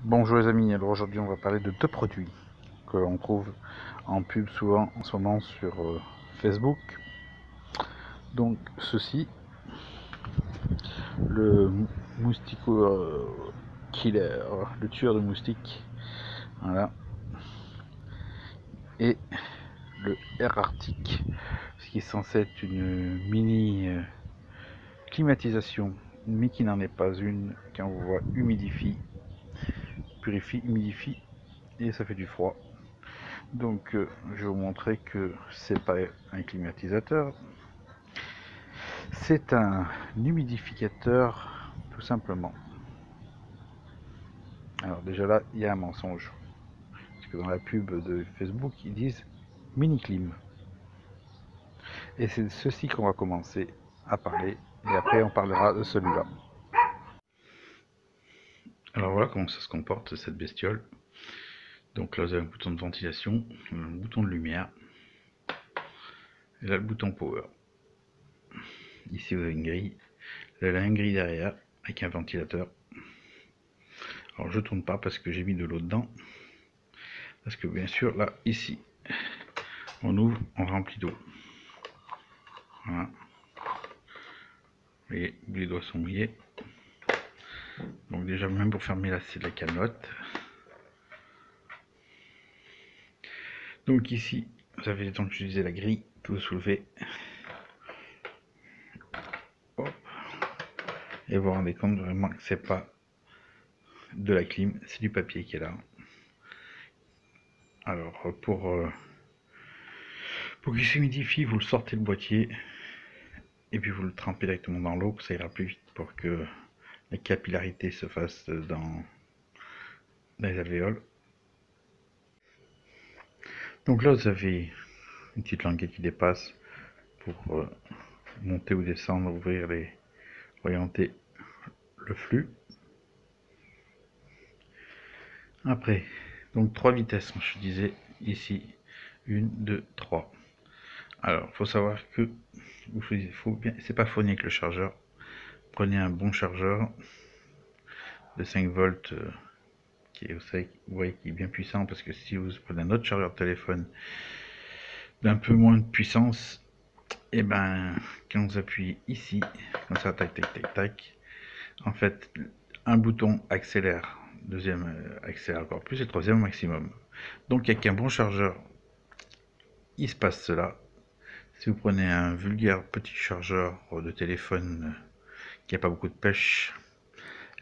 Bonjour les amis, alors aujourd'hui on va parler de deux produits que l'on trouve en pub souvent en ce moment sur Facebook. Donc ceci, le moustico killer, le tueur de moustiques, voilà, et le Air Arctic, ce qui est censé être une mini climatisation, mais qui n'en est pas une, quand on voit humidifie, purifie, humidifie, et ça fait du froid. Donc je vais vous montrer que c'est pas un climatisateur, c'est un humidificateur tout simplement. Alors déjà là il y a un mensonge, parce que dans la pub de Facebook ils disent mini clim, et c'est de ceci qu'on va commencer à parler, et après on parlera de celui-là. Alors voilà comment ça se comporte cette bestiole. Donc là vous avez un bouton de ventilation, un bouton de lumière, et là le bouton power. Ici vous avez une grille, là une grille derrière avec un ventilateur. Alors je tourne pas parce que j'ai mis de l'eau dedans, parce que bien sûr là ici on ouvre, on remplit d'eau. Voilà. Vous voyez, les doigts sont mouillés. Donc déjà même pour fermer là c'est de la canotte. Donc ici vous avez le temps d'utiliser la grille que vous soulevez. Hop. Et vous vous rendez compte vraiment que c'est pas de la clim, c'est du papier qui est là. Alors pour qu'il s'humidifie, vous le sortez le boîtier et puis vous le trempez directement dans l'eau, ça ira plus vite pour que la capillarité se fasse dans les alvéoles. Donc là vous avez une petite languette qui dépasse pour monter ou descendre, ouvrir les, orienter le flux. Après, donc 3 vitesses, je disais ici, 1, 2, 3. Alors, il faut savoir que c'est pas fourni avec le chargeur. Prenez un bon chargeur de 5 volts qui est, vous voyez, qui est bien puissant, parce que si vous prenez un autre chargeur de téléphone d'un peu moins de puissance, et ben quand vous appuyez ici, comme ça, tac tac tac tac, en fait un bouton accélère, deuxième accélère encore plus, et troisième maximum. Donc avec un bon chargeur il se passe cela. Si vous prenez un vulgaire petit chargeur de téléphone qui n'a pas beaucoup de pêche,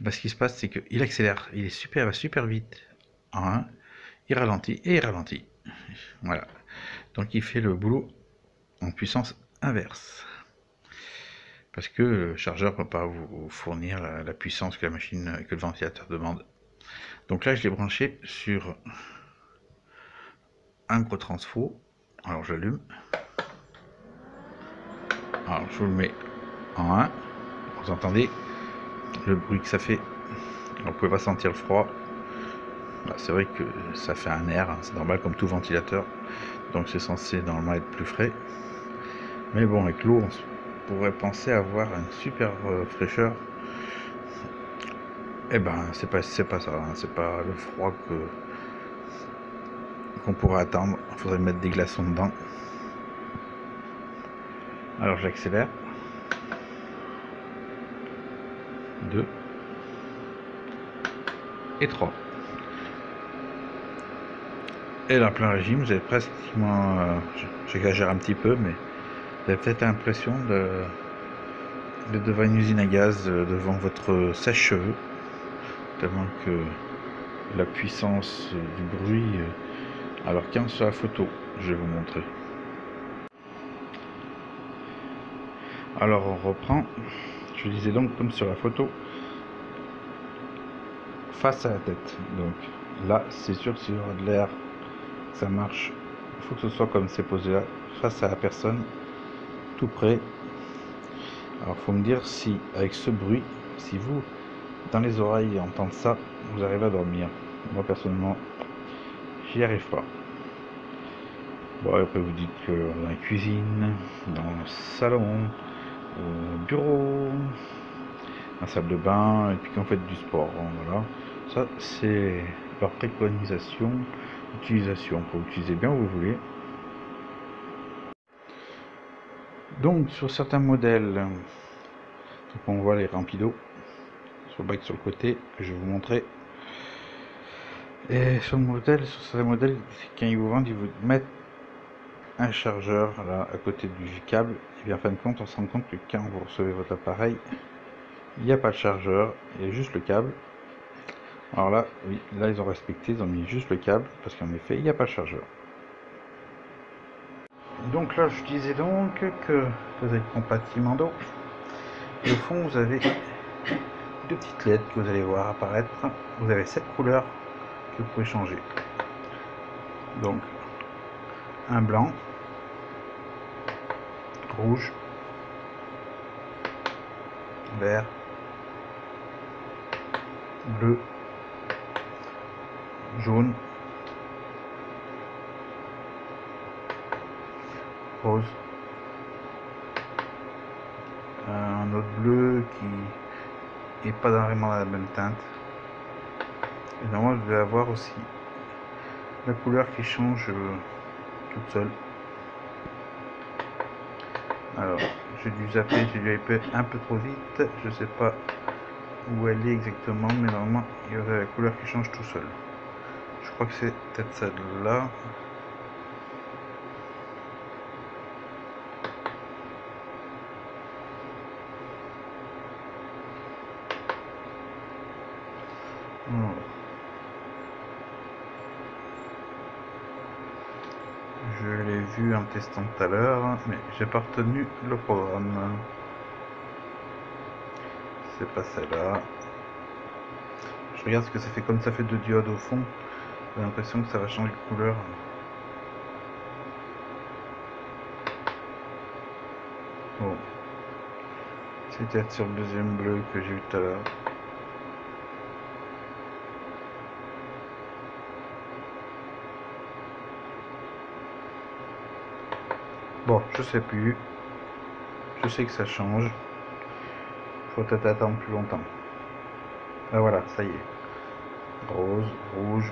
ben, ce qui se passe c'est qu'il accélère, il va super vite en 1, il ralentit et il ralentit. Voilà. Donc il fait le boulot en puissance inverse. Parce que le chargeur ne peut pas vous fournir la puissance que la machine, que le ventilateur demande. Donc là je l'ai branché sur un gros transfo. Alors j'allume. Alors je vous le mets en 1. Vous entendez le bruit que ça fait. On ne pouvait pas sentir le froid. C'est vrai que ça fait un air, hein, c'est normal comme tout ventilateur. Donc c'est censé normalement être plus frais. Mais bon, avec l'eau, on pourrait penser avoir une super fraîcheur. Eh ben, c'est pas ça, hein, c'est pas le froid qu'on pourrait attendre. Il faudrait mettre des glaçons dedans. Alors j'accélère. 2 et 3. Et là, plein régime, vous avez pratiquement, j'exagère un petit peu, mais vous avez peut-être l'impression de devant une usine à gaz, devant votre sèche-cheveux, tellement que la puissance du bruit. Alors quand sur la photo, je vais vous montrer. Alors on reprend, je disais donc comme sur la photo, face à la tête. Donc là, c'est sûr que s'il y aura de l'air, ça marche. Il faut que ce soit comme c'est posé là, face à la personne, tout près. Alors faut me dire si avec ce bruit, si vous dans les oreilles entendre ça, vous arrivez à dormir. Moi personnellement, j'y arrive pas. Bon, après vous dites que dans la cuisine, dans le salon, au bureau, dans la salle de bain, et puis quand vous faites du sport, voilà, ça c'est leur préconisation d'utilisation, pour utiliser bien où vous voulez. Donc sur certains modèles, donc on voit les remplis d'eau sur le bac sur le côté que je vais vous montrer. Et sur certains modèles, quand ils vous vendent, ils vous mettent un chargeur là à côté du câble. Et bien en fin de compte, on se rend compte que quand vous recevez votre appareil, il n'y a pas de chargeur, il y a juste le câble. Alors là, oui, là ils ont respecté, ils ont mis juste le câble parce qu'en effet, il n'y a pas de chargeur. Donc là, je disais donc que vous avez le compartiment d'eau. Et au fond, vous avez deux petites LED que vous allez voir apparaître. Vous avez 7 couleurs que vous pouvez changer. Donc, un blanc, rouge, vert, bleu, jaune, rose, un autre bleu qui est pas vraiment dans la même teinte. Et normalement, je vais avoir aussi la couleur qui change toute seule. Alors, j'ai dû zapper, j'ai dû aller un peu trop vite, je sais pas où elle est exactement, mais normalement il y aurait la couleur qui change tout seul. Je crois que c'est peut-être celle-là. Je l'ai vu en testant tout à l'heure, mais j'ai pas retenu le programme. C'est pas celle-là. Je regarde ce que ça fait, comme ça fait deux diodes au fond. J'ai l'impression que ça va changer de couleur. Bon. C'était sur le deuxième bleu que j'ai eu tout à l'heure. Bon, je sais plus. Je sais que ça change. Faut peut-être attendre plus longtemps. Ah voilà, ça y est. Rose, rouge.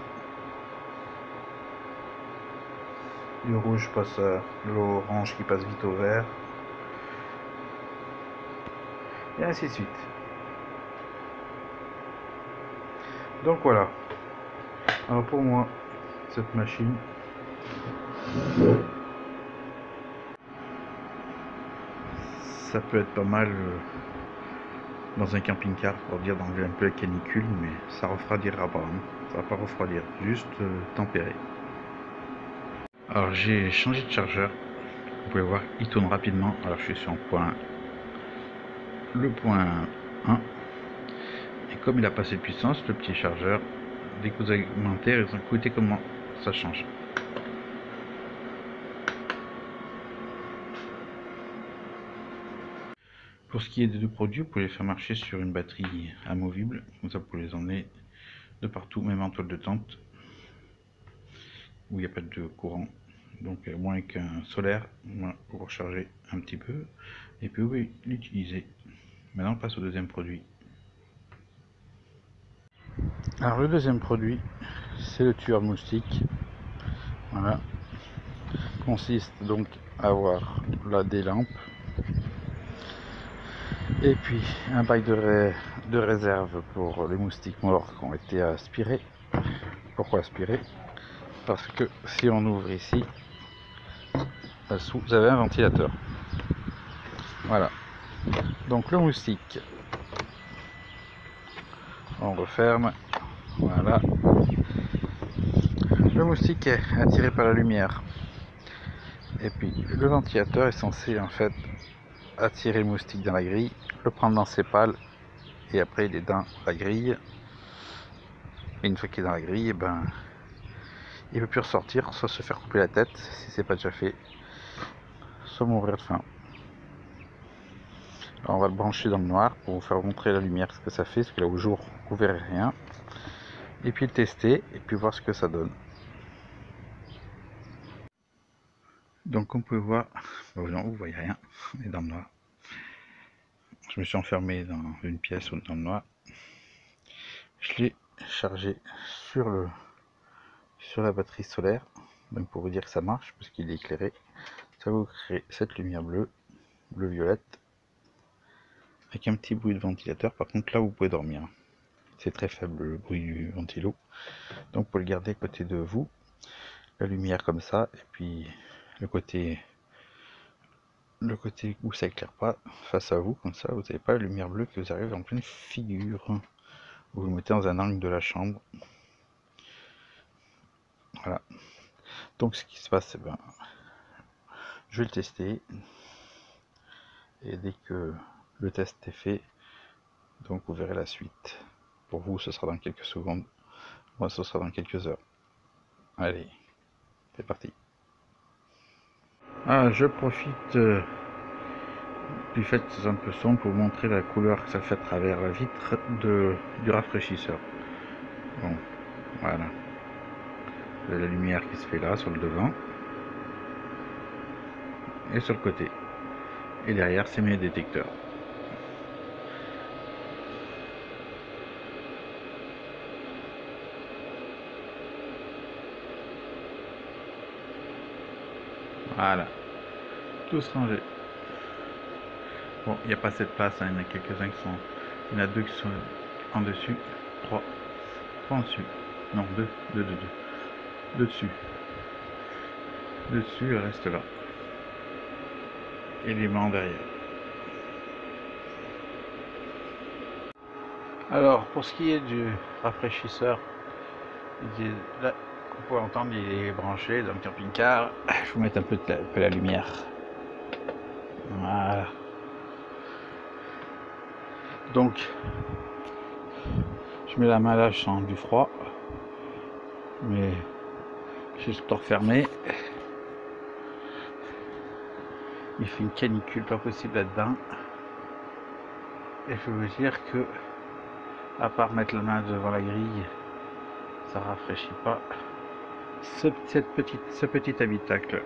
Du rouge passe à l'orange qui passe vite au vert. Et ainsi de suite. Donc voilà. Alors pour moi, cette machine, ça peut être pas mal dans un camping-car pour dire d'enlever un peu la canicule, mais ça refroidira pas. Ça va pas refroidir, juste tempérer. Alors j'ai changé de chargeur. Vous pouvez voir, il tourne rapidement. Alors je suis sur le point 1. Et comme il a passé de puissance, le petit chargeur, dès que vous augmentez, écoutez comment ça change. Pour ce qui est des deux produits, vous pouvez les faire marcher sur une batterie amovible, comme ça vous pouvez les emmener de partout, même en toile de tente, où il n'y a pas de courant. Donc moins qu'un solaire, vous rechargez un petit peu, et puis vous pouvez l'utiliser. Maintenant on passe au deuxième produit. Alors le deuxième produit, c'est le tueur moustique. Voilà. Consiste donc à avoir là des lampes. Et puis un bail de réserve pour les moustiques morts qui ont été aspirés. Pourquoi aspirer? Parce que si on ouvre ici, vous avez un ventilateur. Voilà. Donc le moustique, on referme. Voilà. Le moustique est attiré par la lumière. Et puis le ventilateur est censé en fait attirer le moustique dans la grille, le prendre dans ses pales, et après il est dans la grille. Et une fois qu'il est dans la grille, ben il ne peut plus ressortir, soit se faire couper la tête si c'est pas déjà fait, soit mourir de faim. Alors on va le brancher dans le noir pour vous faire montrer la lumière ce que ça fait, parce que là au jour vous verrez rien. Et puis le tester et puis voir ce que ça donne. Donc comme vous pouvez voir, non, vous voyez rien, on est dans le noir. Je me suis enfermé dans une pièce dans le noir. Je l'ai chargé sur la batterie solaire. Donc pour vous dire que ça marche, parce qu'il est éclairé, ça vous crée cette lumière bleue, bleu-violette, avec un petit bruit de ventilateur. Par contre là vous pouvez dormir. C'est très faible le bruit du ventilo. Donc pour le garder à côté de vous, la lumière comme ça, et puis le côté où ça éclaire pas face à vous, comme ça vous n'avez pas la lumière bleue qui vous arrive en pleine figure. Vous le mettez dans un angle de la chambre. Voilà. Donc ce qui se passe, ben, je vais le tester. Et dès que le test est fait, donc vous verrez la suite. Pour vous, ce sera dans quelques secondes. Moi, ce sera dans quelques heures. Allez, c'est parti. Ah, je profite du fait que c'est un peu sombre pour vous montrer la couleur que ça fait à travers la vitre du rafraîchisseur. Bon, voilà. Vous avez la lumière qui se fait là, sur le devant. Et sur le côté. Et derrière, c'est mes détecteurs. Voilà. Tous rangés. Bon, il n'y a pas cette place, hein. Il y en a quelques-uns qui sont... Il y en a deux qui sont en dessus. Trois en dessus. Non, deux dessus. Dessus, il reste là. Et les mains derrière. Alors, pour ce qui est du rafraîchisseur, là, vous pouvez entendre, il est branché dans le camping-car. Je vais vous mettre un peu la lumière. Voilà. Donc, je mets la main là, je sens du froid. Mais j'ai le store fermé. Il fait une canicule pas possible là-dedans. Et je veux vous dire que, à part mettre la main devant la grille, ça rafraîchit pas ce petit habitacle.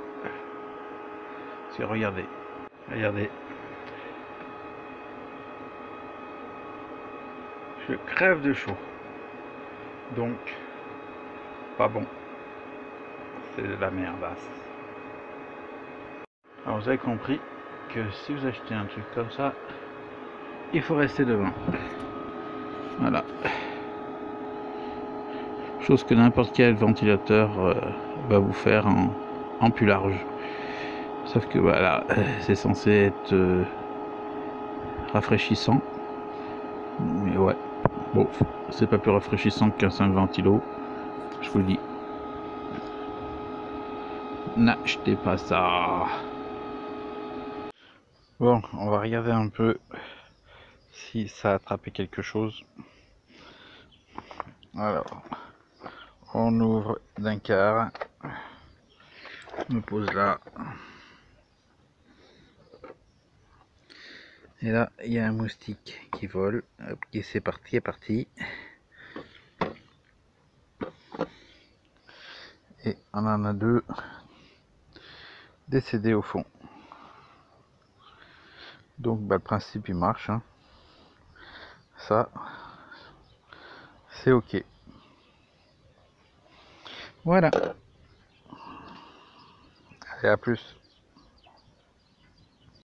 Regardez, je crève de chaud, donc pas bon, c'est de la merdasse. Alors vous avez compris que si vous achetez un truc comme ça, il faut rester devant. Voilà. Chose que n'importe quel ventilateur va vous faire en plus large. Sauf que voilà, c'est censé être rafraîchissant. Mais ouais, bon, c'est pas plus rafraîchissant qu'un simple ventilo. Je vous le dis. N'achetez pas ça. Bon, on va regarder un peu si ça a attrapé quelque chose. Alors, on ouvre d'un quart. On me pose là. Et là, il y a un moustique qui vole. Hop, c'est parti, est parti. Et on en a deux décédés au fond. Donc bah, le principe il marche, hein. Ça c'est ok. Voilà. Allez, à plus.